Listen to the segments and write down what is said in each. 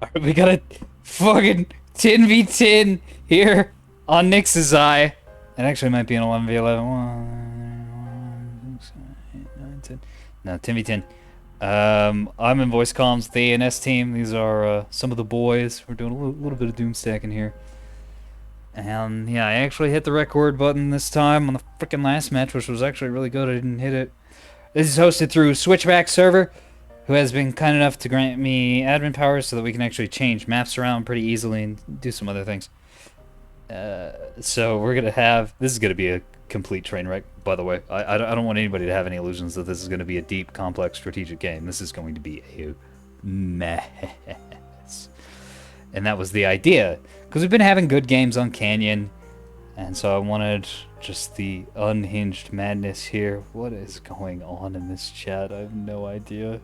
Alright, we got a fucking 10v10 here on Nyx's Eye. It actually might be an 11v11. No, 10v10. I'm in voice comms with the ANS team. These are some of the boys. We're doing a little bit of doom stacking here. And yeah, I actually hit the record button this time on the freaking last match, which was actually really good. I didn't hit it. This is hosted through Switchback server, who has been kind enough to grant me admin powers so that we can actually change maps around pretty easily and do some other things. So we're gonna have, this is gonna be a complete train wreck, by the way. I don't want anybody to have any illusions that this is gonna be a deep, complex, strategic game. This is going to be a mess. And that was the idea, because we've been having good games on Canyon, and so I wanted just the unhinged madness here. What is going on in this chat? I have no idea.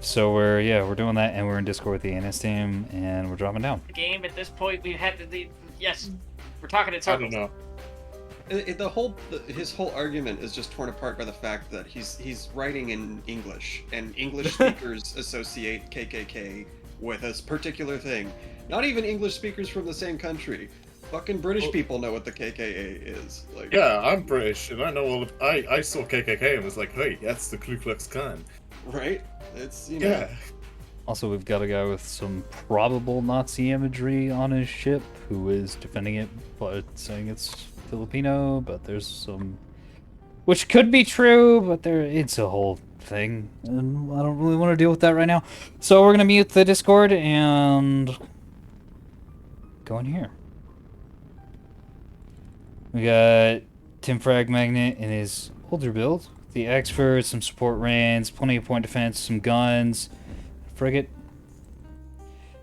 So we're doing that, and we're in Discord with the ANS team, and we're dropping down. The game at this point, we've had to, yes, we're talking in circles. I don't know. His whole argument is just torn apart by the fact that he's writing in English, and English speakers associate KKK with a particular thing. Not even English speakers from the same country. Fucking British people know what the KKK is. Like, yeah, I'm British, and I know all of. I saw KKK and was like, hey, that's the Ku Klux Klan. Right? It's, you know. Yeah. Also, we've got a guy with some probable Nazi imagery on his ship who is defending it, but saying it's Filipino, but there's some... Which could be true, but it's a whole thing, and I don't really want to deal with that right now. So we're going to mute the Discord and go in here. We got Tim Frag Magnet in his older build. The expert, some support reins, plenty of point defense, some guns, frigate.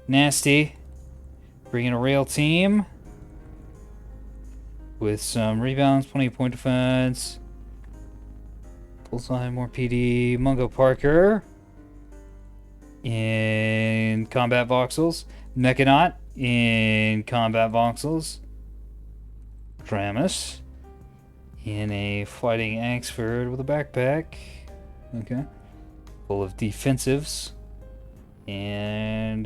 Nasty. Bringing a rail team. With some rebounds, plenty of point defense. Bullseye, more PD. Mungo Parker. In combat voxels. Mechanaut in combat voxels. Tramus. In a fighting Axford with a backpack. Okay. Full of defensives. And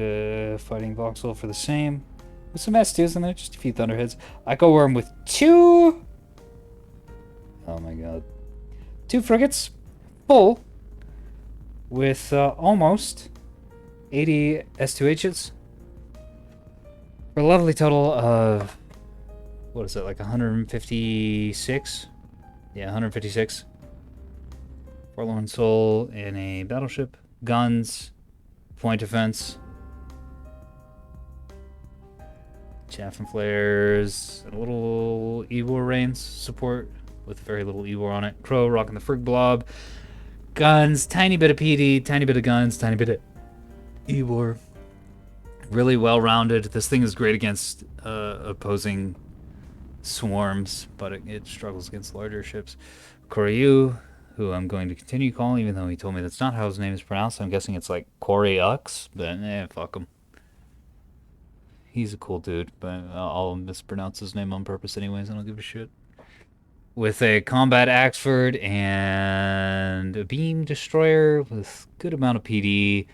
fighting voxel for the same. With some S2s in there, just a few Thunderheads. Echo Worm with 2. Oh my god. 2 frigates. Full. With almost 80 S2Hs. For a lovely total of... What is it, like 156? Yeah, 156. Forlorn Soul in a battleship. Guns. Point defense. Chaff and flares. And a little Ewar Reigns support with very little Ewar on it. Crow rocking the Frig Blob. Guns. Tiny bit of PD. Tiny bit of guns. Tiny bit of Ewar. Really well-rounded. This thing is great against opposing swarms, but it struggles against larger ships. Koryu, who I'm going to continue calling, even though he told me that's not how his name is pronounced. I'm guessing it's like Koryux, but fuck him. He's a cool dude, but I'll mispronounce his name on purpose anyways, I don't give a shit. With a combat Axford and a beam destroyer with good amount of PD,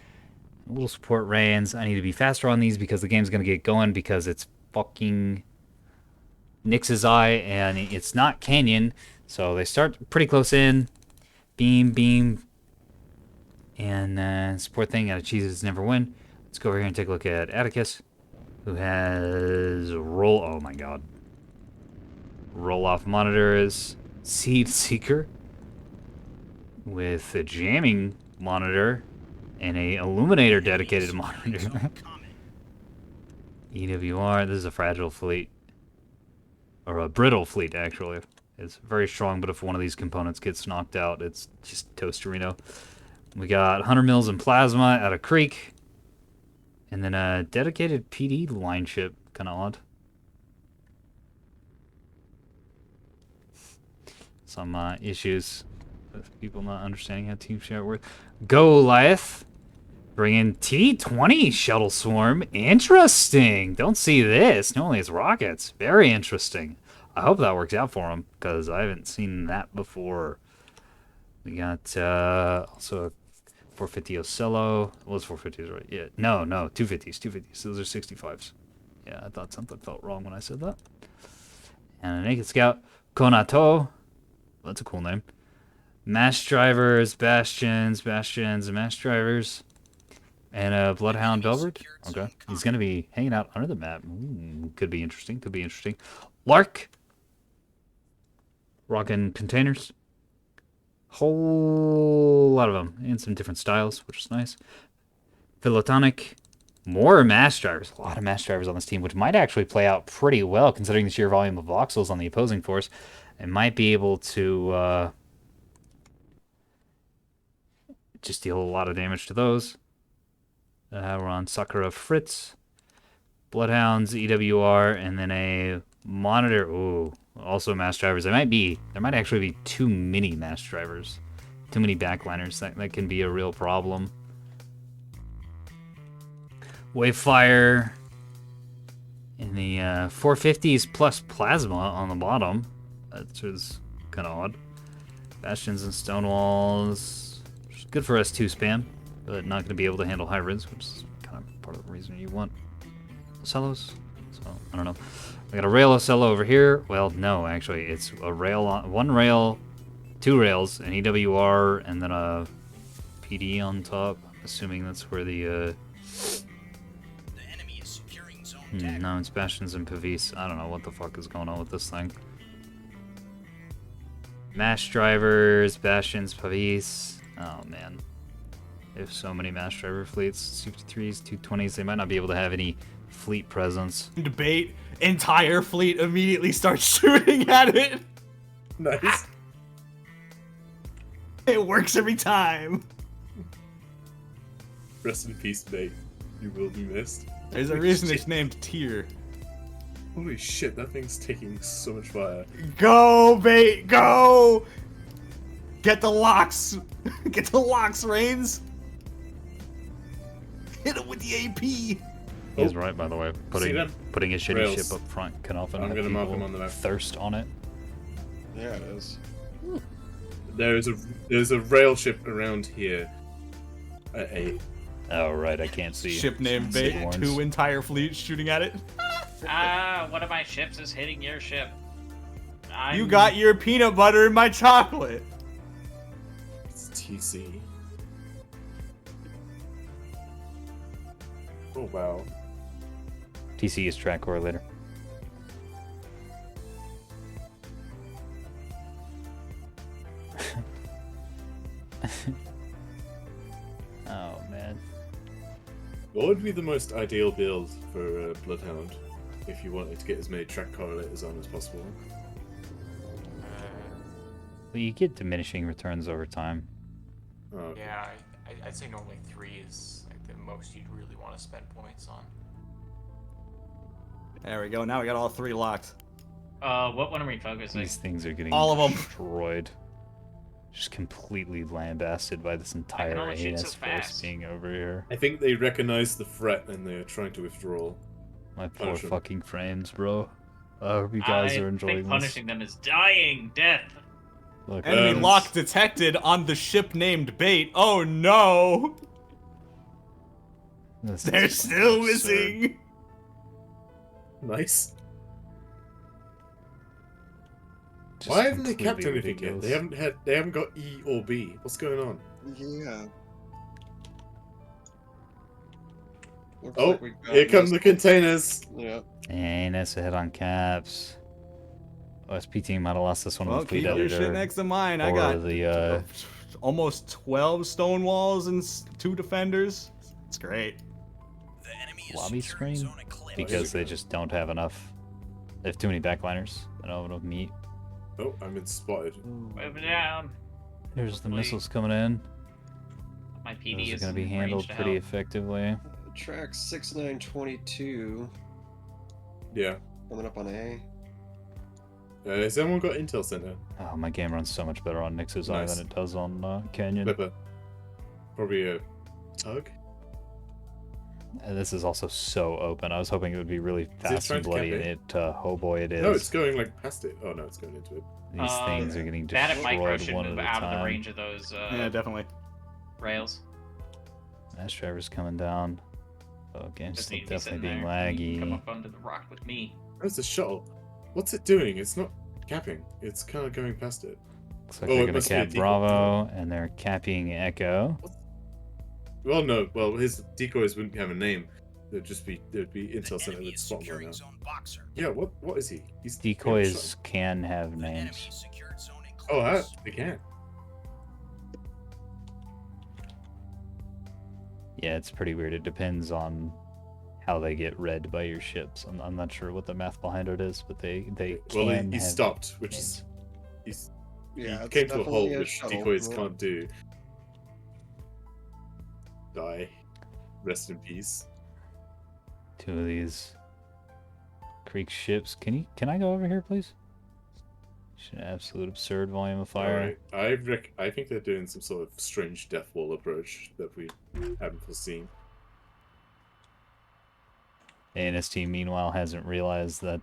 a little support reins. I need to be faster on these because the game's going to get going because it's fucking Nyx's Eye and it's not Canyon, so they start pretty close in. Beam, and support thing out of cheeses never win. Let's go over here and take a look at Atticus, who has roll. Oh my god, roll off monitors, Seed Seeker with a jamming monitor and a Illuminator dedicated monitor. EWR. This is a fragile fleet. Or a brittle fleet, actually. It's very strong, but if one of these components gets knocked out, it's just toasterino. We got 100 mils in plasma out of Creek. And then a dedicated PD line ship. Kind of odd. Some issues with people not understanding how team share works. Goliath. Bringing T-20 shuttle swarm. Interesting. Don't see this. Normally it's rockets. Very interesting. I hope that works out for him, because I haven't seen that before. We got also a 450 Ocello. It was 450s, right? Yeah. No, 250s. 250s. Those are 65s. Yeah, I thought something felt wrong when I said that. And a Naked Scout. Konato. That's a cool name. Mass Drivers, Bastions, and Mass Drivers. And a Bloodhound Velvet. Okay. He's going to be hanging out under the map. Ooh, could be interesting. Could be interesting. Lark. Rocking containers. Whole lot of them in some different styles, which is nice. Philotonic. More mass drivers. A lot of mass drivers on this team, which might actually play out pretty well considering the sheer volume of voxels on the opposing force. And might be able to just deal a lot of damage to those. We're on Sakura Fritz. Bloodhounds, EWR, and then a monitor. Ooh, also mass drivers. There might actually be too many mass drivers. Too many backliners. That can be a real problem. Wavefire. And the 450s plus plasma on the bottom. That was kind of odd. Bastions and Stonewalls. Good for S2 spam, but not going to be able to handle hybrids, which is kind of part of the reason you want Ocellos. So, I don't know. I got a rail Ocello over here. Well, no, actually, it's a rail on one rail, two rails, an EWR, and then a PD on top. Assuming that's where the enemy is securing zone tag. no, it's Bastions and Pavis. I don't know what the fuck is going on with this thing. Mass drivers, Bastions, Pavis. Oh man, they have so many mass driver fleets. 53s, 220s. They might not be able to have any fleet presence. Debate. Entire fleet immediately starts shooting at it. Nice. It works every time. Rest in peace, mate. You will be missed. There's a reason it's named Tier. Holy shit, that thing's taking so much fire. Go, bait, go! Get the locks! Get the locks, Reigns! Hit him with the AP! He's right, by the way. Putting a shitty Rails. ship up front can often I'm have gonna mark people him on the map. thirst on it. Yeah, it is. There's a rail ship around here. At 8. Oh, right, I can't see. Ship named Bait, Big ones. 2 entire fleets shooting at it. One of my ships is hitting your ship. You got your peanut butter in my chocolate! It's TC. Oh wow. TC is track correlator. Oh, man. What would be the most ideal build for Bloodhound if you wanted to get as many track correlators on as possible? Well, you get diminishing returns over time. Oh, okay. Yeah, I'd say normally 3 is like the most you'd really want to spend points on. There we go, now we got all 3 locked. What one are we focusing? These things are getting All of 'em. destroyed. Just completely lambasted by this entire only shoot so AS force fast. being over here. I think they recognize the threat and they're trying to withdraw. My poor Punish 'em. fucking frames, bro. I hope you guys are I enjoying think this. punishing them is dying death. Look, Enemy lock detected on the ship named Bait. Oh no! this They're is still absurd. missing! Nice. Just Why haven't they kept completely anything yet? ridiculous. They haven't got E or B. What's going on? Yeah. Looks Oh, like we've got here come the most- containers. Yeah. And that's a hit on caps. OSP team might have lost this one Well, with fleet keep your editor. shit next to mine. I or got the almost 12 stone walls and 2 defenders. It's great. The enemy is lobby securing screen zone eclipse. because they just don't have enough. They have too many backliners. They don't have enough meat. Oh, I'm been spotted. Moving down. There's the Hopefully- missiles coming in. My PD Those are is going to be in handled range to pretty help. effectively. Track 6922 Yeah. coming up on A. Has anyone got Intel Center? Oh, my game runs so much better on Nix's Eye Nice. than it does on Canyon. Flipper. Probably a tug. And this is also so open. I was hoping it would be really fast trying and to bloody, cap and it? oh boy, it is. No, it's going like past it. Oh no, it's going into it. These things are getting That and Micro destroyed should one move at a out of the time. range of those Yeah, definitely. rails. Mass driver's coming down. Oh, game's Just still need to be sitting definitely being there. You can come laggy. up onto the rock with me. There's a shuttle. What's it doing? It's not capping. It's kind of going past it. Looks like Oh, they're it gonna must be a cap decoy. Bravo, and they're capping Echo. Well, no. Well, his decoys wouldn't have a name. There'd be The intel center enemy with is spot right securing now. zone boxer. Yeah. What is he? He's Decoys can have The enemy names. secured zone A Oh, close. they can. Yeah, it's pretty weird. It depends on how they get read by your ships. I'm not sure what the math behind it is, but they Well, can he have stopped, which names. is Yeah, he it's came to a definitely halt, a which shuttle. decoys can't do. Die. Rest in peace. Two of these Creek ships. Can I go over here, please? Just an absolute absurd volume of fire. Alright. I think they're doing some sort of strange death wall approach that we haven't foreseen. ANST meanwhile hasn't realized that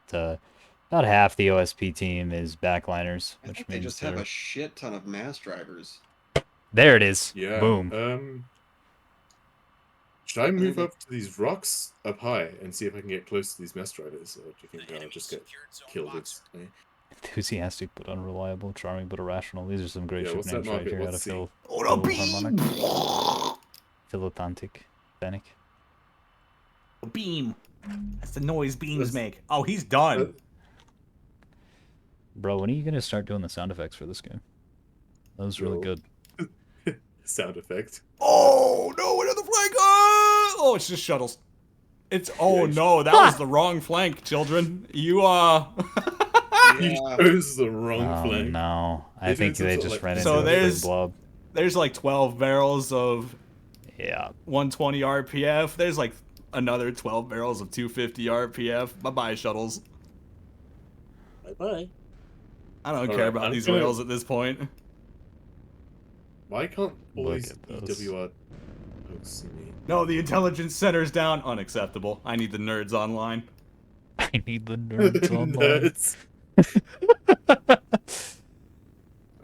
about half the OSP team is backliners, I which think they means just have they're... a shit ton of mass drivers. There it is. Yeah. Boom. Should I move they- up to these rocks up high and see if I can get close to these mass drivers, or do you The think I'll enemy just get secured zone killed boxer. instantly? Enthusiastic but unreliable, charming but irrational. These are some great Yeah, ship what's that names right market? here out Let's of see. Oh, the Philharmonic. beam! Philotantic. Fennec. Beam. That's the noise beams That's- make. Oh, he's done. Bro, when are you gonna start doing the sound effects for this game? That was really Yo. good. Sound effect. Oh no! Another flank! Oh, it's just shuttles. It's Yeah, no, that was the wrong flank, children. You You Yeah. chose the wrong Oh flank. no. I They're think doing they some just sort of, ran like, into So a there's- big blob. there's like 12 barrels of Yeah. 120 RPF. There's like another 12 barrels of 250 RPF. Bye bye shuttles. Bye bye. I don't All care right, about I'm these gonna- rails at this point. Why can't all Look these at this. EWR folks see me? No, the intelligence center's down. Unacceptable. I need the nerds online. I need the nerds online. Nerds.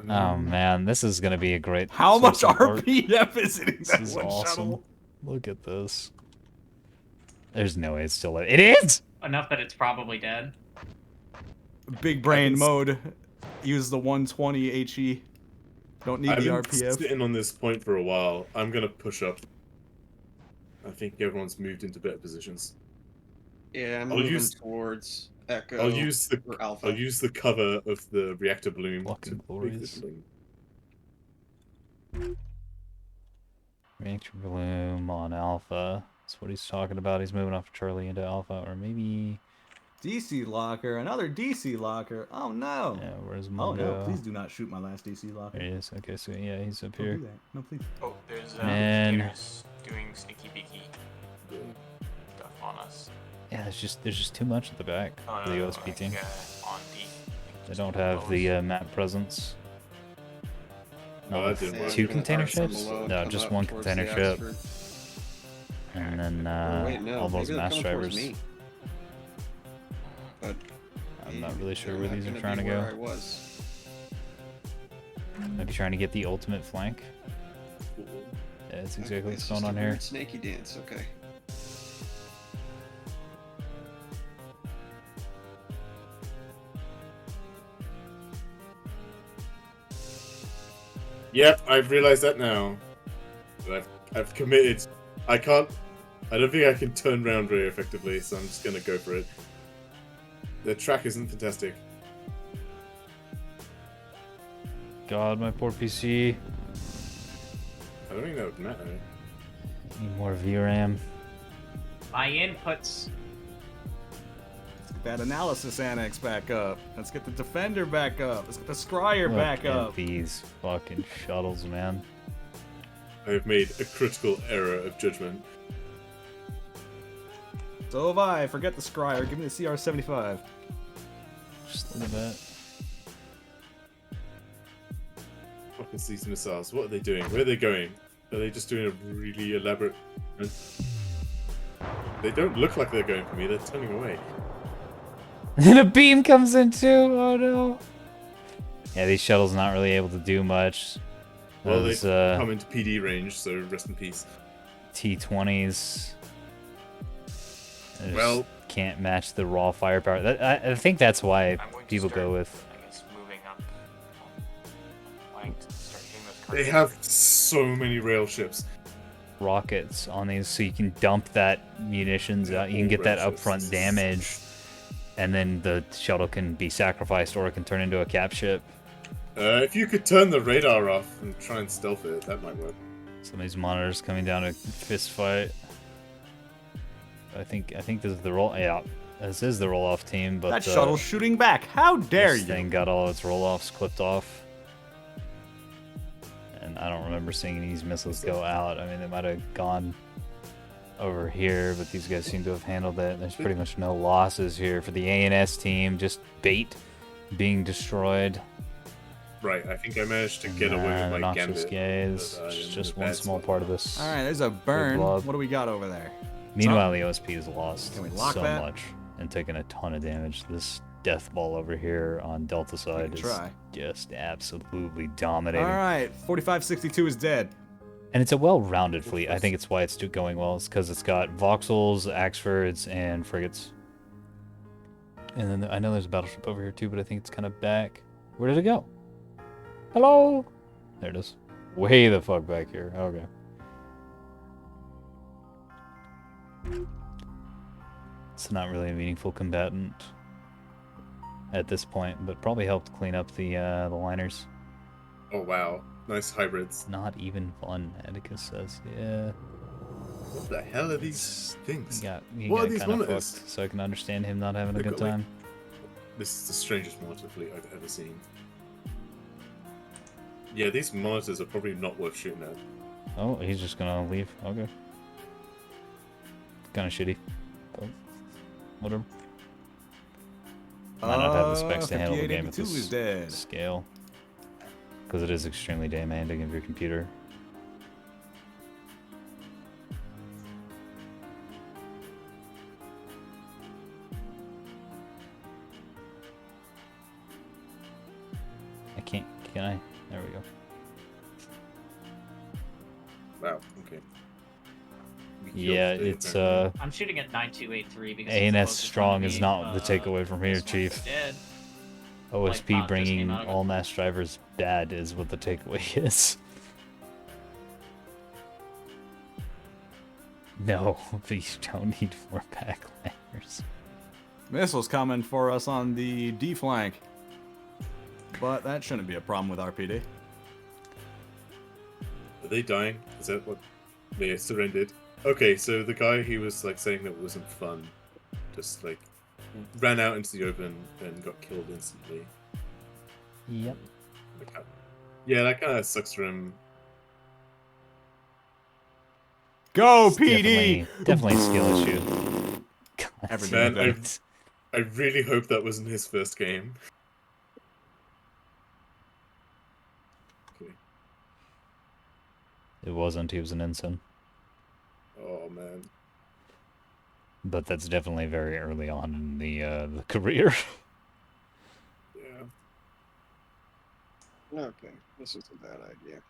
Oh man, this is gonna be a great. How much source of art. RPF is hitting This that is one awesome. shuttle? Look at this. There's no way it's still alive. It is! Enough that it's probably dead. Big brain s- mode. Use the 120 HE. Don't need I've the been RPF. sitting on this point for a while. I'm gonna push up. I think everyone's moved into better positions. Yeah, I'm I'll moving use- towards Echo I'll use the or Alpha. I'll use the cover of the reactor bloom Fucking to glorious. make this bloom. Reactor bloom on Alpha. That's what he's talking about. He's moving off Charlie into Alpha, or maybe. DC locker. Another DC locker. Oh no. Yeah, where's Oh Mungo? no, please do not shoot my last DC locker. There he is. Okay, so yeah, he's up Don't here. do that. No, please. Oh, there's Man. containers doing sneaky beaky stuff on us. Yeah, there's just too much at the back Oh, for the no, OSP like, team. on D. They don't have the map presence. Oh, No, that didn't work. two Gonna container start from ships? below and No, come just up one towards container the ship, Oxford. and then Or wait, no, all those maybe they're mass coming towards drivers. me. But I'm not really sure they're where not these are gonna trying to be where go. I was. Maybe trying to get the ultimate flank. Yeah, that's exactly Okay, what's it's going just on a here. weird snaky dance. Okay. Yep, I've realized that now. But I've committed. I don't think I can turn around very effectively, so I'm just gonna go for it. The track isn't fantastic. God, my poor PC. I don't think that would matter. Need more VRAM. My inputs. Let's get that analysis annex back up. Let's get the defender back up. Let's get the scryer Look back at up. these fucking shuttles, man. I have made a critical error of judgment. So have I. Forget the scryer. Give me the CR-75. Just look at that. Fucking these missiles. What are they doing? Where are they going? Are they just doing a really elaborate? They don't look like they're going for me. They're turning away. And a beam comes in too. Oh no. Yeah, these shuttles not really able to do much. Well, Those they come into PD range, so rest in peace. T-20s. Well, Can't match the raw firepower. I think that's why I'm going to people start, go with. I guess, moving up. Wanting to start hitting those they cartridges. have so many rail ships. Rockets on these, so you can dump that munitions out. You can get that upfront damage, and then the shuttle can be sacrificed, or it can turn into a cap ship. If you could turn the radar off and try and stealth it, that might work. Some of these monitors coming down to fist fight. I think this is the roll. Yeah, this is the roll off team, but That shuttle's shooting back. How dare this you? thing got all its roll offs clipped off. And I don't remember seeing these missiles go out. I mean, they might have gone over here, but these guys seem to have handled it. There's pretty much no losses here for the ANS team. Just bait being destroyed. Right, I think I managed to get away with The my noxious gambit. gaze. but, It's in just the one bad small spot. part of this. All right, there's a burn. blob. What do we got over there? Meanwhile, the OSP is lost Can we lock so that? much and taking a ton of damage. This death ball over here on Delta side can is try. just absolutely dominating. All right, 4562 is dead. And it's a well-rounded fleet. I think it's why it's going well. It's because it's got Vauxhalls, Axfords, and frigates. And then I know there's a battleship over here too, but I think it's kind of back. Where did it go? Hello? There it is. Way the fuck back here. Okay. It's not really a meaningful combatant at this point, but probably helped clean up the liners. Oh wow, nice hybrids. Not even fun, Atticus says. Yeah. What the hell are these things? He What are got these kind of monitors? fucked, so I can understand him not having a They've good got, like, time. This is the strangest monitor fleet I've ever seen. Yeah, these monitors are probably not worth shooting at. Oh, he's just gonna leave. Okay. Kind of shitty. But whatever. Might not have the specs to handle the game at 5882 is this dead. scale. Because it is extremely demanding of your computer. Can I? There we go. Wow, okay. We killed Yeah, the it's apparently. I'm shooting at 9283 because ANS it's the strong closest is one to not me, the takeaway from here, this one's Chief. dead. OSP Like, just bringing came out of it. all mass drivers bad is what the takeaway is. No, please don't need 4 backliners. Missiles coming for us on the D flank. But that shouldn't be a problem with RPD. Are they dying? Is that what they surrendered? Okay, so the guy he was like saying that wasn't fun, just like ran out into the open and got killed instantly. Yep. Yeah, that kind of sucks for him. Go It's PD! Definitely a skill issue. God, Everything Man, is I really hope that wasn't his first game. Okay. it wasn't. He was an ensign. Oh man. But that's definitely very early on in the career. Yeah. Okay, this is a bad idea.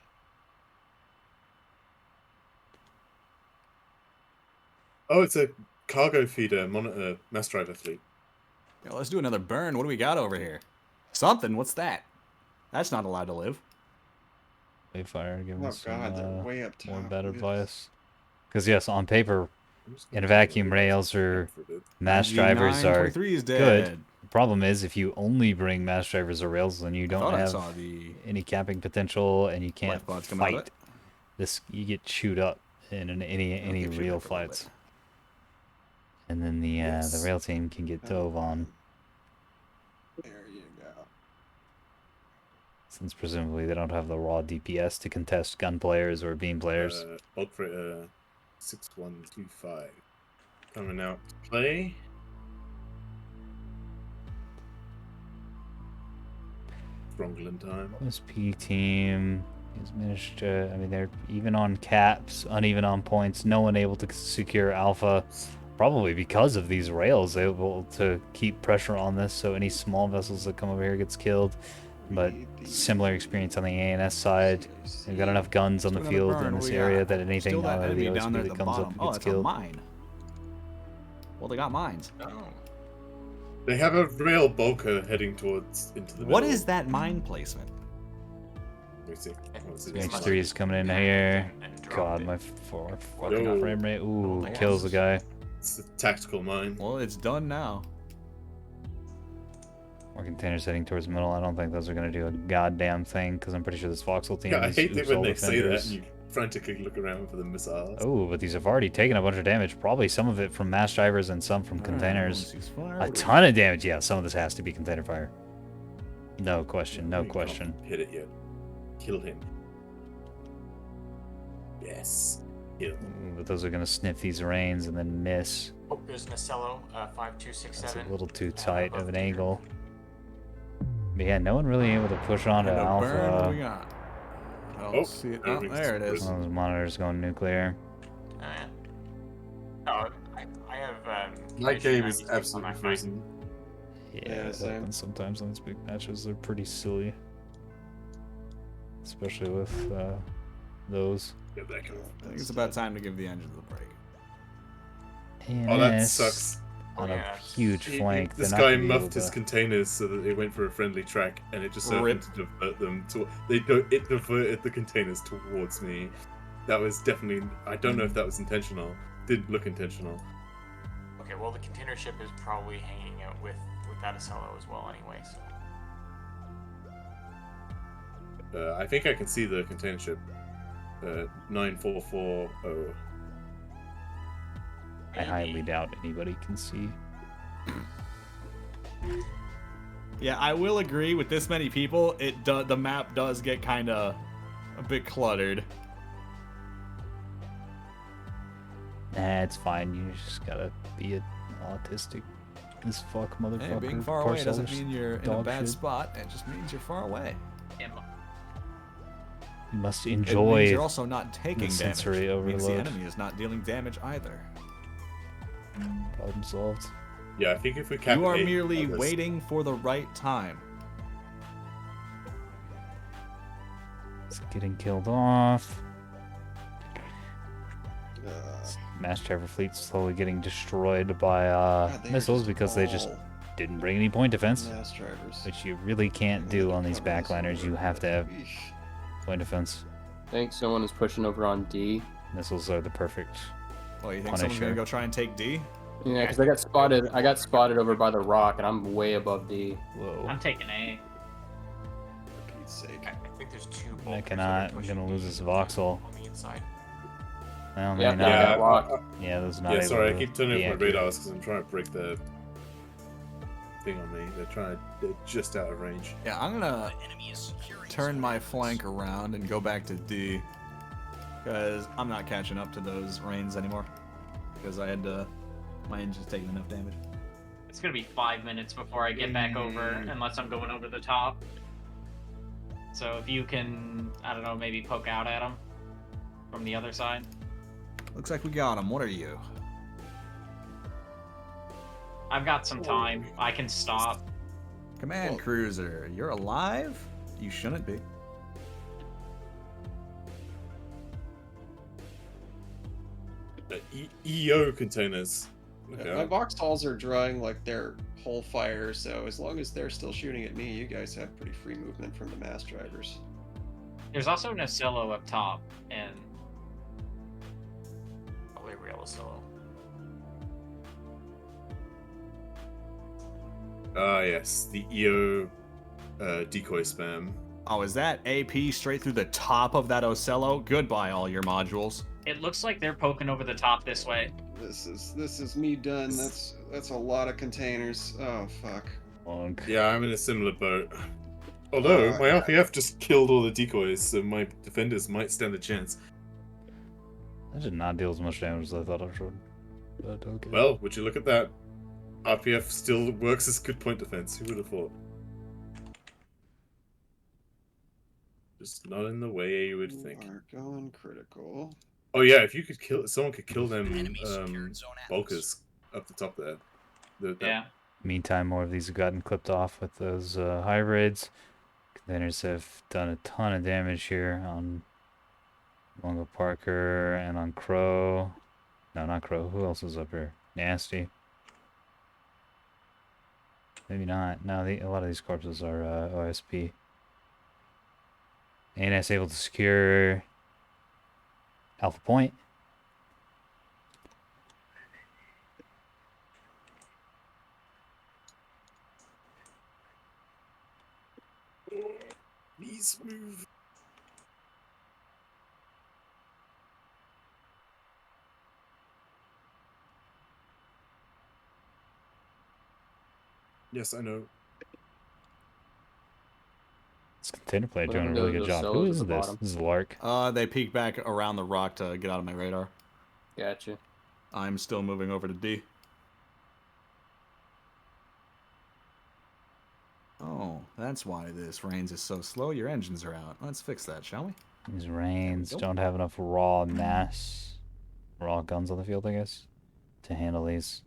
Oh, it's a cargo feeder monitor mass driver fleet. Yeah, let's do another burn. What do we got over here? Something? What's that? That's not allowed to live. Wayfire, give Oh us some god, they're way up top. more bad Yes. advice. Because yes, on paper, I'm just in gonna vacuum go rails or for a bit. mass drivers are 923 is good. dead. The problem is if you only bring mass drivers or rails, then you I don't thought I have saw the any capping potential, and you can't life pods come out of fight. it. This you get chewed up in any I'll get you real back a little fights, bit. and then the Yes. rail team can get dove on, There you go. since presumably they don't have the raw DPS to contest gun players or beam players. Bulk freighter 6125 coming out to play. Strongland time. OSP team has managed to. I mean, they're even on caps, uneven on points. No one able to secure alpha. probably because of these rails able to keep pressure on this, so any small vessels that come over here gets killed. But similar experience on the ANS side. They've got enough guns on the Let's do another field in burn. this We area got that anything still that out of the enemy down OSP there at that the comes up bottom. and Oh, gets it's a killed. mine. Well, they got mines. Oh. They have a rail bulker heading towards into the What middle. is that mine placement? Let me see. What's it? H3 is coming in here. And dropped God, it. my fucking No. frame rate. Ooh, Oh, kills the guy. It's a tactical mine. Well, it's done now. More containers heading towards the middle. I don't think those are going to do a goddamn thing because I'm pretty sure this Voxel team Yeah, I is hate it when all they say that defenders. and you frantically look around for the missiles. Oh, but these have already taken a bunch of damage. Probably some of it from mass drivers and some from containers. A ton of damage. Yeah, some of this has to be container fire. No question. No You can't question. Hit it yet. Kill him. Yes. Kill him. Ooh, but those are going to sniff these rains and then miss. Oh, there's Nacello, That's 5267. a little too tight above of an the angle. But yeah, no one really able to push on to And a burn, what do we Alpha. got? I don't Oh, see it. there Oh, we go. there it is. One of those monitors going nuclear. Oh, yeah. Oh, I have. My game is 96 on absolutely my phone. frozen. Yeah, Yeah, that same. happens sometimes on these big matches. They're pretty silly. Especially with those. Get that going. I think it's about time to give the engine the break. Oh, that ANS sucks. on Oh, a yeah. huge flank. This They're not guy gonna be able muffed his to- containers so that they went for a friendly track, and it just so Rip. happened to divert them to. It diverted the containers towards me. That was definitely. I don't know if that was intentional. Didn't look intentional. Okay, well, the container ship is probably hanging out with that Nacello as well, anyway. So. I think I can see the container ship. 9440. I highly doubt anybody can see. Yeah, I will agree with this many people. The map does get kind of a bit cluttered. Nah, it's fine. You just gotta be a autistic as fuck motherfucker. Hey, being far away doesn't Parcells mean you're in a dog bad shit. spot. It just means you're far away. You must It means enjoy you're also not taking the damage. sensory It means the overload. enemy is not dealing damage either. problem solved. Yeah, I think if we cap You are eight merely others- waiting for the right time. It's getting killed off. Uh, Mass driver fleet slowly getting destroyed by God, they are missiles just because they just all didn't bring any point defense, mass drivers. which you really can't do on these backliners. You have to have Eesh. point defense. I think someone is pushing over on D. Missiles are the perfect. Oh, you think someone's gonna Punisher. go try and take D? Yeah, because I got spotted. I got spotted over by the rock, and I'm way above D. Whoa. I'm taking A. For Pete's sake. I think there's two I bolters cannot. that are I'm pushing gonna lose D this voxel. on the inside. Well, Yeah, maybe yeah. not. got locked. Yeah, those not Yeah, able sorry, I to keep turning be off my accurate. radars because I'm trying to break the thing on me. They're just out of range. Yeah, I'm gonna The enemy is securing turn my surveillance. flank around and go back to D. Because I'm not catching up to those rains anymore. Because I had to. My engine's taking enough damage. It's gonna be 5 minutes before I get back over, unless I'm going over the top. So if you can, I don't know, maybe poke out at him from the other side. Looks like we got him. What are you? I've got some time. I can stop. Command Well- cruiser. You're alive? You shouldn't be. EO containers. Okay. My Vauxhalls are drawing like their whole fire, so as long as they're still shooting at me, you guys have pretty free movement from the mass drivers. There's also Nacello up top, and Probably real Nacello. Ah, yes, the EO decoy spam. Oh, is that AP straight through the top of that Ocello? Goodbye, all your modules. it looks like they're poking over the top this way. This is me done. That's a lot of containers. Oh fuck. Long. Yeah, I'm in a similar boat. Although my RPF just killed all the decoys, so my defenders might stand a chance. That did not deal as much damage as I thought I should. But okay. Well, would you look at that? RPF still works as good point defense. Who would have thought? Just not in the way you would You think. are going critical. Oh yeah, if you could kill someone, could kill them Enemy secured zone bulkers up the top there. Yeah. Meantime, more of these have gotten clipped off with those hybrids. Containers have done a ton of damage here on Longo Parker and on Crow. No, not Crow. Who else is up here? Nasty. Maybe not. No, a lot of these corpses are OSP. ANS able to secure Alpha Point. Please move. Yes, I know. This container player What doing a happened to really good those job. Who cells at is the this? bottom? This is Lark. They peek back around the rock to get out of my radar. Gotcha. I'm still moving over to D. Oh, that's why this Reigns is so slow. Your engines are out. Let's fix that, shall we? These Reigns go. don't have enough raw guns on the field, I guess, to handle these.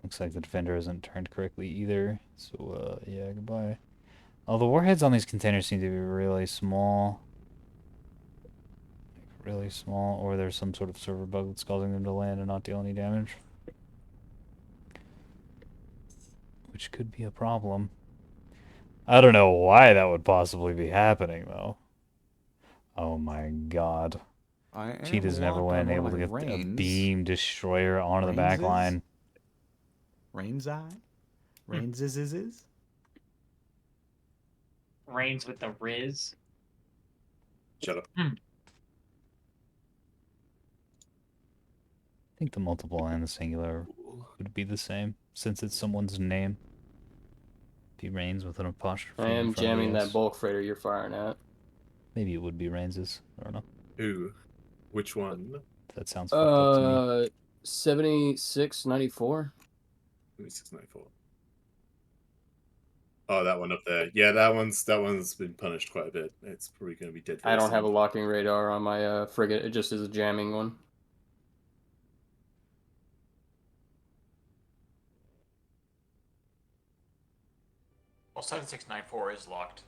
Looks like the defender isn't turned correctly either. So, yeah, goodbye. Oh, the warheads on these containers seem to be really small. Like, really small, or there's some sort of server bug that's causing them to land and not deal any damage. Which could be a problem. I don't know why that would possibly be happening, though. Oh my god. I am Cheetah's never locked on been one able of to my get a Reigns. beam destroyer onto the back Reigns line. Reigns eye? Reigns is? Reigns with the Riz. Shut up. I think the multiple and the singular would be the same, since it's someone's name. Be Reigns with an apostrophe I in am front of the jamming that S. bulk freighter you're firing at. Maybe it would be Reigns's. I don't know. Who? Which one? That sounds fucked up to me. 7694. 694. Oh, that one up there. Yeah, that one's been punished quite a bit. It's probably going to be dead. I don't have a locking radar on my frigate. It just is a jamming one. Well, 7694 is locked.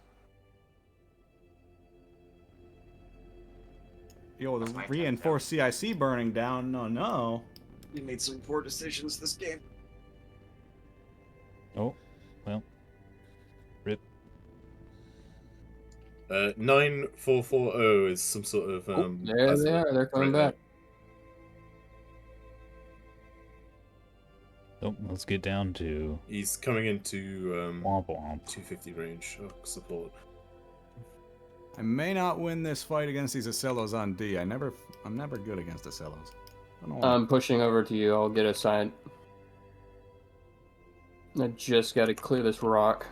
Yo, the That's my reinforced CIC burning down. No. We made some poor decisions this game. Oh, well. Rip. 9440 is some sort of There they are. They're coming back. Oh, let's get down to He's coming into womp womp. 250 range support. I may not win this fight against these Acellos on D. I'm never good against Acellos. I don't know why. I'm pushing over to you. I'll get a side. I just got to clear this rock.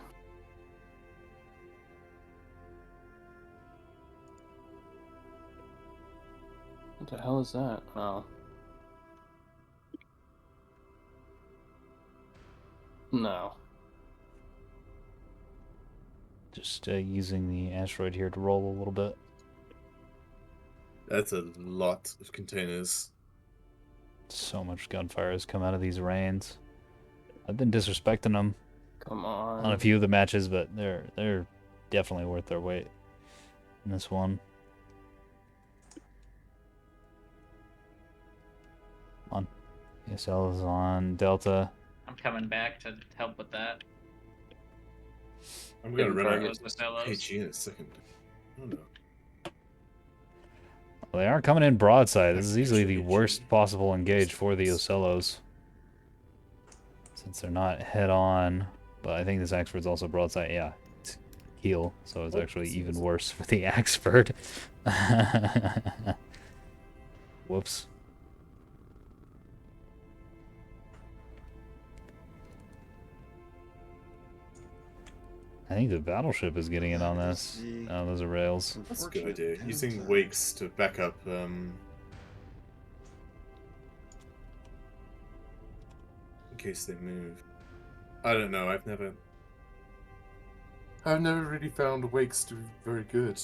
What the hell is that? Oh. No. Just using the asteroid here to roll a little bit. That's a lot of containers. So much gunfire has come out of these Reigns. I've been disrespecting them Come on. on a few of the matches, but they're definitely worth their weight in this one. Come on. ESL is on Delta. I'm coming back to help with that. I'm going to Getting run out those of Macellos. HG in a second. Oh no. Well, they are coming in broadside. This is easily the Actually, worst possible engage for the Ocellos. Since they're not head-on. But I think this Axford's also broadside. Yeah, it's heel, so it's actually even worse for the Axford. Whoops. I think the battleship is getting in on this. Oh, those are rails. That's a good idea. Using wakes to back up. In case they move. I don't know. I've never really found wakes to be very good.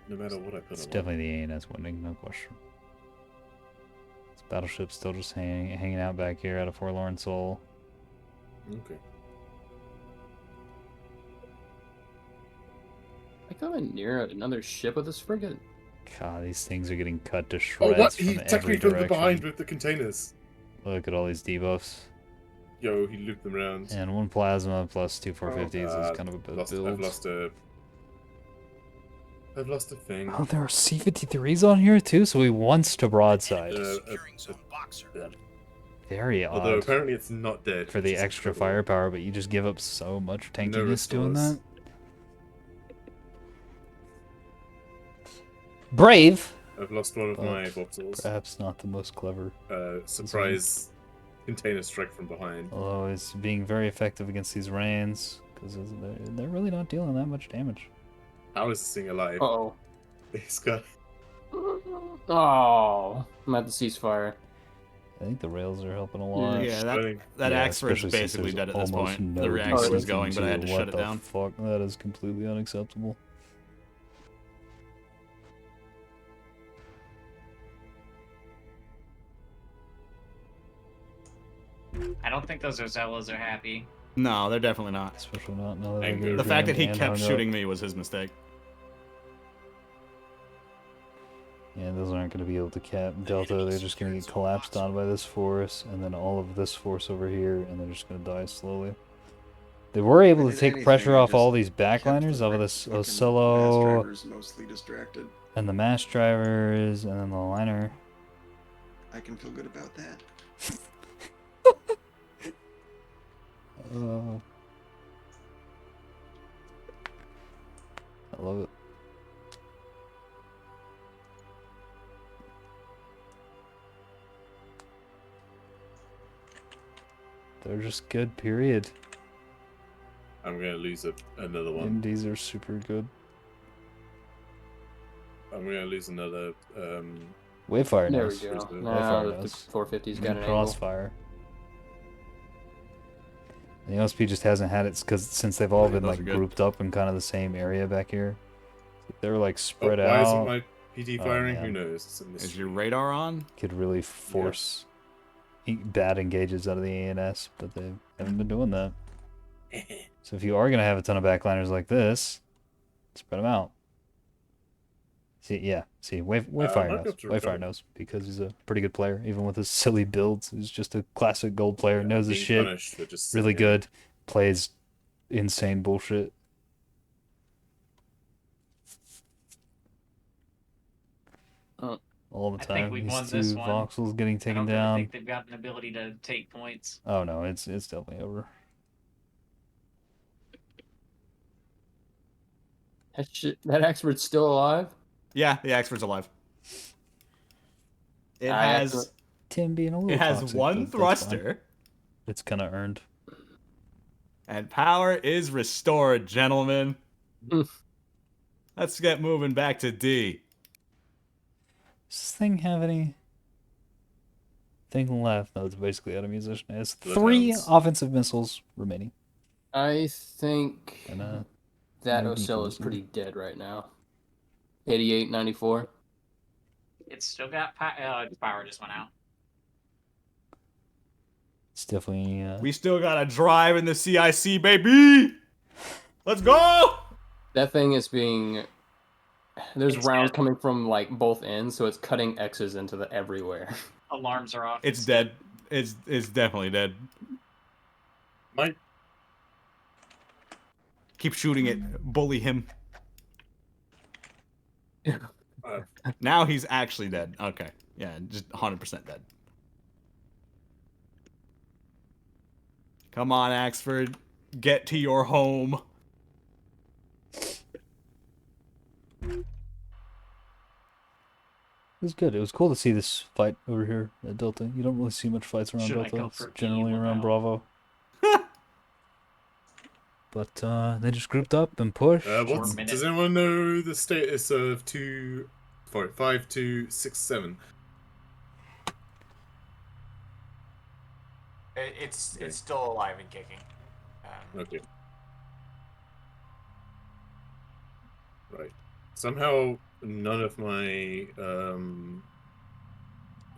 No matter what I put It's on. definitely the ANS winning, no question. It's Battleship's still just hanging out back here at a forlorn soul. Okay. I coming near another ship with this frigate. God, these things are getting cut to Oh, shreds what? from He attacked every me from the direction. behind with the containers. Look at all these debuffs. Yo, he looped them around. And 1 plasma plus 2 450s is kind of a bad build. I've lost a thing. Oh, there are C-53s on here too, so he wants to broadside. Securing zone boxer. Very odd. Although apparently it's not dead. For the which is extra incredible. firepower, but you just give up so much No tankiness doing restores. that. Brave! I've lost one of But my voxels. Perhaps not the most clever. Surprise container strike from behind. Although it's being very effective against these rains, because they're really not dealing that much damage. How is this thing alive? Uh-oh. He's got... Oh, I'm at the ceasefire. I think the rails are helping a lot. Yeah, Shredding. that Yeah, Axford's especially since basically there's dead at this almost point. no The reactor was defense going, but I had to into shut it what down. the fuck? That is completely unacceptable. I don't think those Ozellas are happy. No, they're definitely not. Especially not now that I Anger. get The fact that jammed he and kept hung up. shooting me was his mistake. Yeah, those aren't going to be able to cap Delta. They're just going to get collapsed on by this force, and then all of this force over here, and they're just going to die slowly. They were able to If take anything, pressure I off all just these backliners kept of the this fucking Ocello, mass drivers mostly distracted. and the mass drivers, and then the liner. I can feel good about that. I love it. They're just good, period. I'm gonna lose another one. Indies are super good. I'm gonna lose another. Wayfire There knows. we go. Wayfire Now the knows. 450's got an angle. Crossfire. The OSP just hasn't had it because since they've all Yeah, been those like are good. grouped up in kind of the same area back here. They're like Oh, spread why isn't out. my PD Oh, firing? man. Who knows? It's a Is mystery. your radar on? Could really force bad engages out of the ANS, but they haven't been doing that. So if you are gonna have a ton of backliners like this, spread them out. See, yeah, see, Wayfire might be knows. able to Wayfire recover. knows because he's a pretty good player, even with his silly builds. He's just a classic gold player. Knows his Being shit. punished for just Really sitting here. good. Plays insane bullshit. Oh. All the I time. think we These won two this one. voxels getting I taken don't really down. think they've got an ability to take points. Oh no, it's definitely over. That expert's still alive? Yeah, the Axford's alive. It I have has Tim being a little it has toxic, one but that's fine. thruster, It's kind of earned. and power is restored, gentlemen. Mm. Let's get moving back to D. Does this thing have any thing left? No, it's basically out of musician. It has 3 Bloodhounds. offensive missiles remaining. I think And that no Ocella's decoys, pretty dead right now. 88, 94. It's still got power just went out. it's definitely We still got a drive in the CIC, baby. Let's go. That thing is being. There's It's rounds dead. coming from like both ends, so it's cutting X's into the everywhere. Alarms are off. It's dead. It's definitely dead. My Keep shooting it. Bully him. Now he's actually dead. Okay. Yeah, just 100% dead. Come on, Axford. Get to your home. It was good. It was cool to see this fight over here at Delta. You don't really see much fights around Should I Delta. go It's for generally evil around now? Bravo. But they just grouped up and pushed. One minute. does anyone know the status of 5267? It's still alive and kicking. Okay. Right. Somehow none of my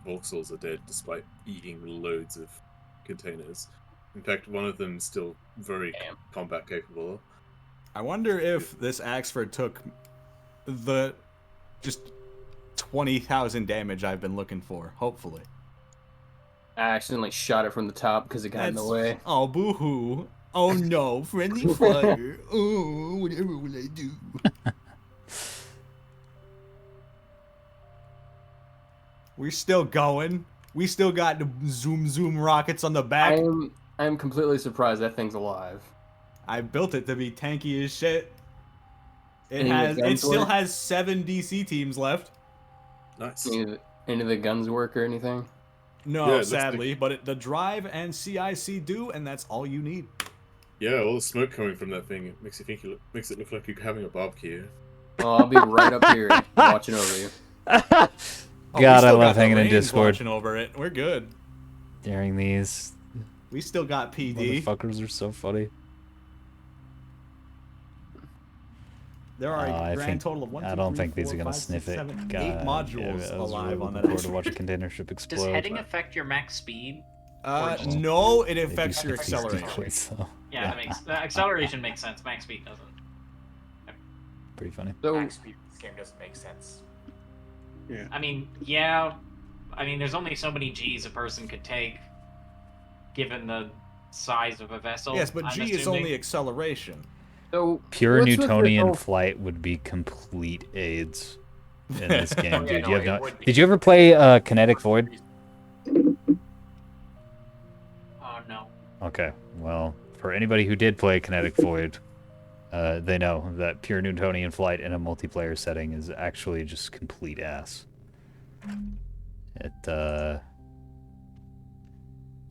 Vauxhalls are dead despite eating loads of containers. In fact, one of them is still very Damn. combat capable. I wonder if this Axford took the just 20,000 damage I've been looking for. Hopefully. I accidentally shot it from the top because it got in the way. Oh, boo-hoo. Oh no, friendly fire. Oh, whatever will I do? We're still going. We still got the zoom rockets on the back. I'm completely surprised that thing's alive. I built it to be tanky as shit. Any It still work? has 7 DC teams left. Nice. Any of the guns work or anything? No, Yeah, it looks sadly, but the drive and CIC do, and that's all you need. Yeah, all the smoke coming from that thing makes it look like you're having a barbecue. Well, I'll be right up here watching over you. God, we I still love got the hanging in Rains Discord watching over it. We're good. during these. We still got PD. Motherfuckers are so funny. There are I a grand think- total of 1, 2, I don't 3, think these 4, are gonna 5, sniff 6, it. 7, God, 8 modules I was alive really on that. looking forward to watch a container ship Does explode. heading affect your max speed? No, it They do affects your stick these acceleration. decoys, though. Yeah, that makes acceleration makes sense. Max speed doesn't. Pretty funny. So Max speed in this game doesn't make sense. I mean, yeah. I mean, there's only so many G's a person could take, given the size of a vessel. Yes, but I'm G is assuming. only acceleration. Pure what's with this Newtonian whole- flight would be complete AIDS in this game, Yeah, dude. no, You have it no. would be. Did you ever play Kinetic Void? Oh no. Okay, well, for anybody who did play Kinetic Void, they know that pure Newtonian flight in a multiplayer setting is actually just complete ass. It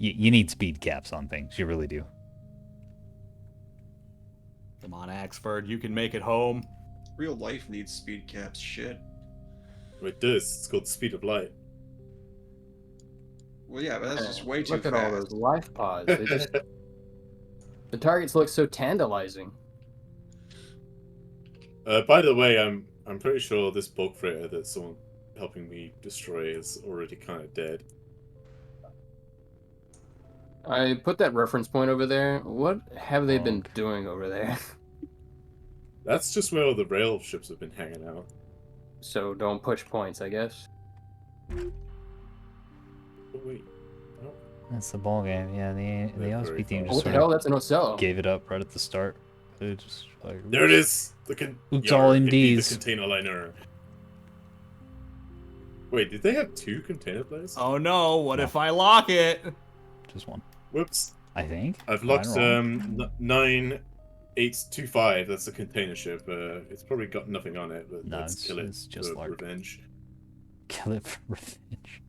you need speed caps on things. You really do. Come on, Axford, you can make it home. Real life needs speed caps. Shit. It does. It's called the speed of light. Well, yeah, but that's just way too Look fast. at all those life pods. They just... the targets look so tantalizing. By the way, I'm pretty sure this bulk freighter that someone helping me destroy is already kind of dead. I put that reference point over there. What have they been Okay. doing over there? That's just where all the rail ships have been hanging out. So don't push points, I guess. Oh wait, oh, That's the ball game. Yeah, the They're OSP very team fast. just What the sort hell? of That's an Ocello. gave it up right at the start. They just like there it is. Oops, all in indeed, Ds. The container liner. Wait, did they have 2 container players? Oh no, what No. if I lock it? Just one, Whoops. I think. I've Am I locked wrong? 9825. That's the container ship. It's probably got nothing on it, but No, let's it's- kill it it's just for like- revenge. Kill it for revenge.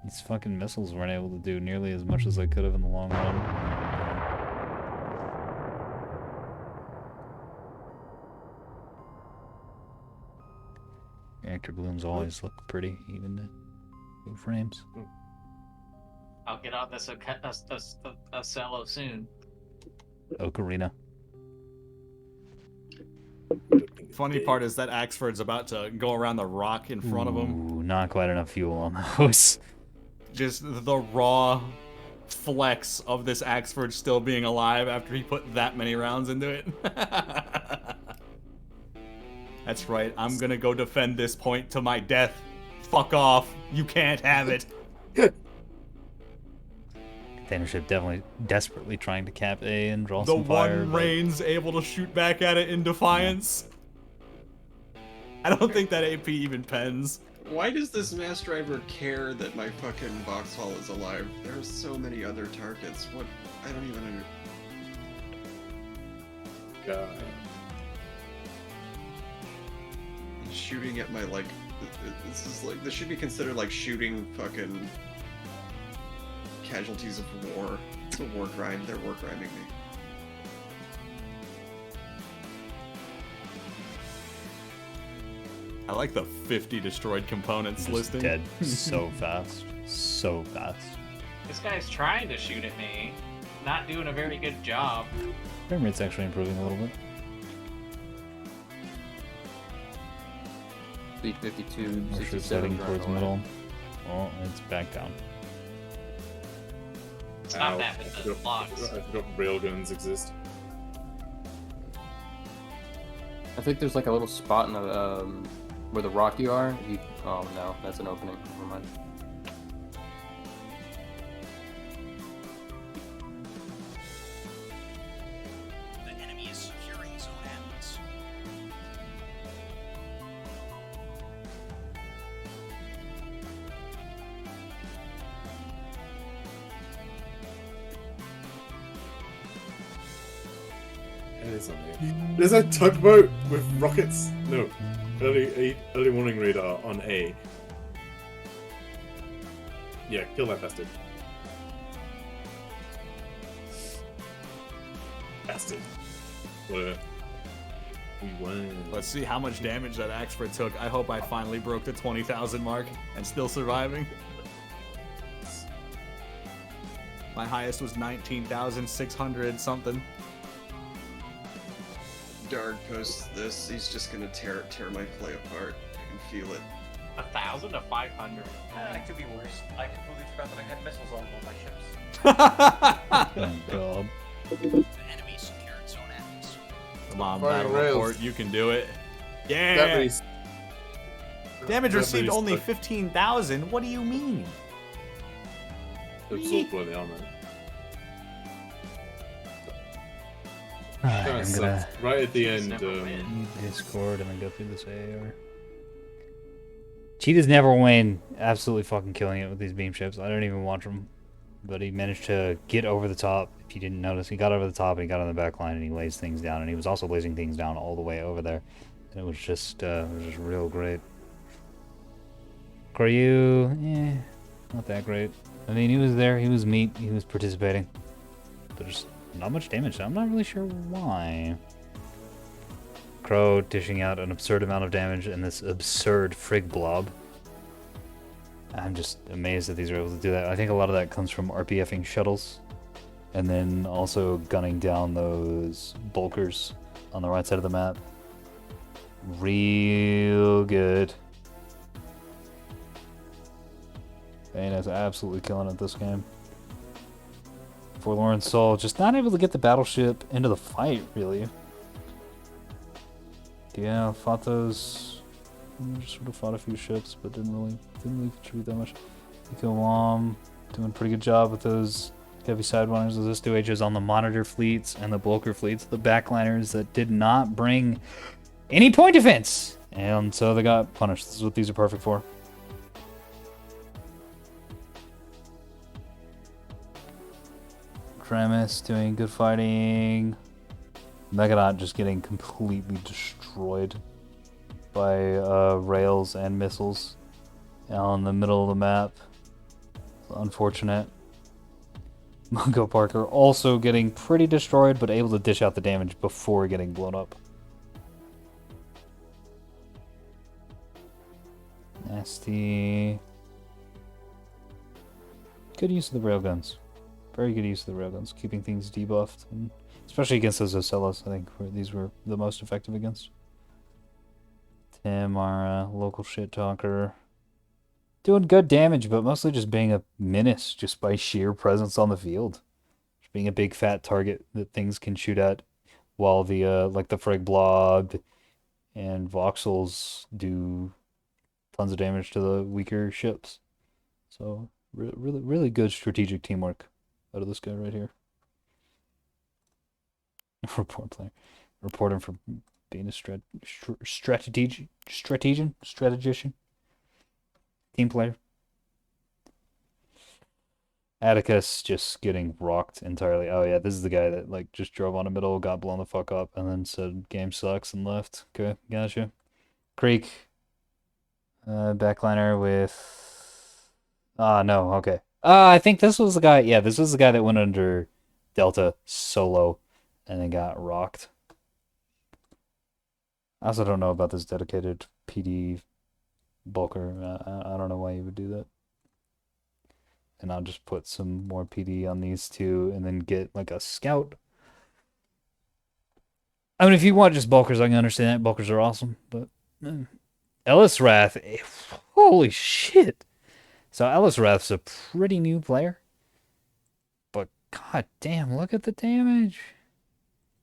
These fucking missiles weren't able to do nearly as much as they could have in the long run. Reactor blooms always look pretty, even to blue frames. I'll get on this Ocello soon. Ocarina. Funny part is that Axford's about to go around the rock in front of him. Ooh, not quite enough fuel on those. Just the raw flex of this Axford still being alive after he put that many rounds into it. That's right, I'm gonna go defend this point to my death. Fuck off, you can't have it. Container ship definitely desperately trying to cap A and draw The some fire. one but Rain's able to shoot back at it in defiance. I don't think that AP even pens. Why does this mass driver care that my fucking Vauxhall is alive? There are so many other targets. What? I don't even understand. Shooting at my, like, this is like, this should be considered like shooting fucking casualties of war. It's a war crime. They're war criming me. I like the 50 destroyed components just listing. dead so fast. So fast. This guy's trying to shoot at me, not doing a very good job. Frame rate's actually improving a little bit. Fleet 52, Or she's 67 heading is towards running away. middle. Oh, it's back down. It's not Ow, that, I but the forgot, blocks. I forgot railguns exist. I think there's like a little spot in the where the rock you are. Oh no, that's an opening. Never mind. The enemy is securing zone Atlas. It is on here. There's a tugboat with rockets. No, early warning radar on A. Yeah, kill that bastard. Bastard. Whatever. We won. Let's see how much damage that Axford took. I hope I finally broke the 20,000 mark and still surviving. My highest was 19,600 something. Darg posts this. He's just gonna tear my play apart. I can feel it. 1,000 to 500. It could be worse. I completely forgot that I had missiles on one of my ships. Oh god. The enemy secured zone Atlas. Come on, Firing battle rails. report, you can do it. Yeah. That really, Damage that received really only sucked. 15,000. What do you mean? Absorbed by the armor. Alright, Kinda I'm gonna sucks. Right at the Cheetahs end, never win. leave Discord and then go through this AR. Cheetahs never win. Absolutely fucking killing it with these beam ships. I don't even watch them. But he managed to get over the top. If you didn't notice, he got over the top and he got on the back line and he lays things down. And he was also lasing things down all the way over there. And it was just real great. Koryu, not that great. I mean, he was there. He was meat. He was participating. But just not much damage. So I'm not really sure why. Crow dishing out an absurd amount of damage and this absurd frig blob. I'm just amazed that these are able to do that. I think a lot of that comes from RPFing shuttles. And then also gunning down those bulkers on the right side of the map. Real good. Bane is absolutely killing it this game. Forlorn Soul just not able to get the battleship into the fight, really. Yeah, fought those. Just sort of fought a few ships, but didn't really contribute that much. Eco doing a pretty good job with those heavy sidewinders, those S2Hs on the monitor fleets and the bulker fleets, the backliners that did not bring any point defense, and so they got punished. This is what these are perfect for. Kremis doing good fighting. Megadot just getting completely destroyed by rails and missiles out in the middle of the map. Unfortunate. Mungo Parker also getting pretty destroyed, but able to dish out the damage before getting blown up. Nasty. Good use of the railguns. Very good use of the railguns, keeping things debuffed, and especially against those Ocellas. I think these were the most effective against. Tim, our local shit talker, doing good damage, but mostly just being a menace just by sheer presence on the field. Just being a big fat target that things can shoot at, while the like the Frag Blob and Voxels do tons of damage to the weaker ships. So really good strategic teamwork out of this guy right here. Reporting for being a strategician, team player. Atticus just getting rocked entirely. Oh yeah, this is the guy that like just drove on the middle, got blown the fuck up, and then said game sucks and left. Okay, gotcha. Creek, backliner with. No, okay. I think this was the guy. Yeah, this was the guy that went under Delta solo, and then got rocked. I also don't know about this dedicated PD bulker. I don't know why you would do that. And I'll just put some more PD on these two and then get like a scout. I mean, if you want just bulkers, I can understand that. Bulkers are awesome, but Ellis Wrath, holy shit. So Ellis Wrath's a pretty new player. But god damn, look at the damage.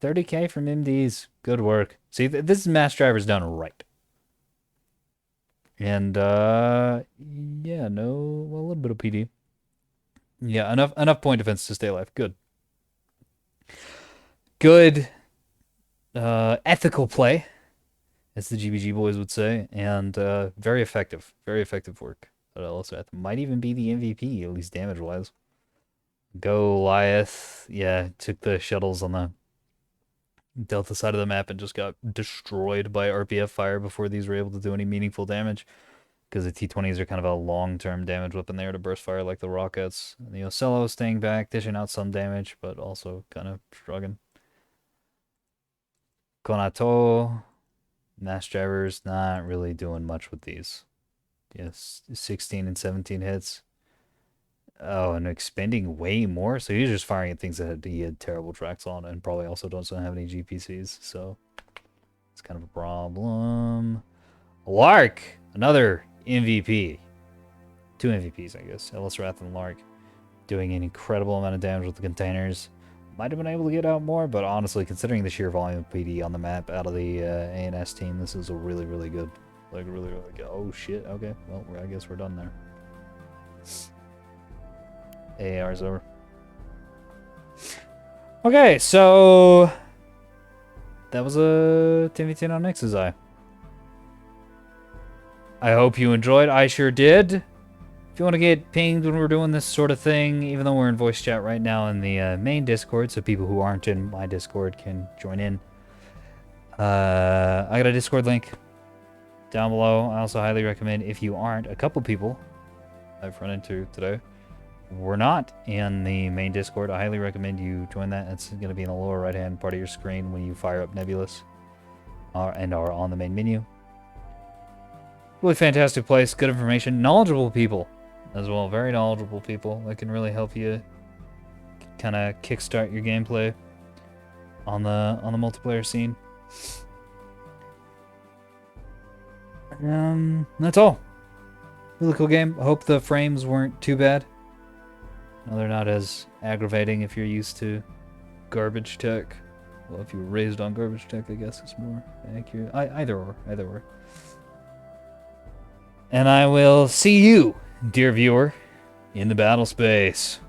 30k from MDs. Good work. See, this is Mass Drivers done right. And yeah, no, well, a little bit of PD. Yeah, enough point defense to stay alive. Good. Good ethical play, as the GBG boys would say, and very effective work. Also might even be the MVP, at least damage wise. Goliath, yeah, took the shuttles on the Delta side of the map and just got destroyed by RPF fire before these were able to do any meaningful damage. Because the T-20s are kind of a long-term damage weapon there to burst fire like the rockets. And the Ocello staying back, dishing out some damage, but also kind of struggling. Konato, Mass Drivers, not really doing much with these. Yes, 16 and 17 hits. Oh, and expending way more. So he's just firing at things that he had terrible tracks on and probably also doesn't have any GPCs. So it's kind of a problem. Lark, another MVP. 2 MVPs, I guess. Ellis Wrath and Lark doing an incredible amount of damage with the containers. Might have been able to get out more, but honestly, considering the sheer volume of PD on the map out of the ANS team, this is a really, really good. Like, really, really good. Oh, shit. Okay. Well, I guess we're done there. AAR's over. Okay, so that was a 10v10 on Nexus Eye. I hope you enjoyed. I sure did. If you want to get pinged when we're doing this sort of thing, even though we're in voice chat right now in the main Discord, so people who aren't in my Discord can join in. I got a Discord link down below. I also highly recommend, if you aren't, a couple people I've run into today were not in the main Discord. I highly recommend you join that. It's going to be in the lower right-hand part of your screen when you fire up Nebulous and are on the main menu. Really fantastic place, good information, knowledgeable people as well, very knowledgeable people that can really help you kind of kickstart your gameplay on the multiplayer scene. That's all. Really cool game. I hope the frames weren't too bad. No, they're not as aggravating if you're used to garbage tech. Well, if you were raised on garbage tech, I guess it's more accurate. Either or. And I will see you, dear viewer, in the battle space.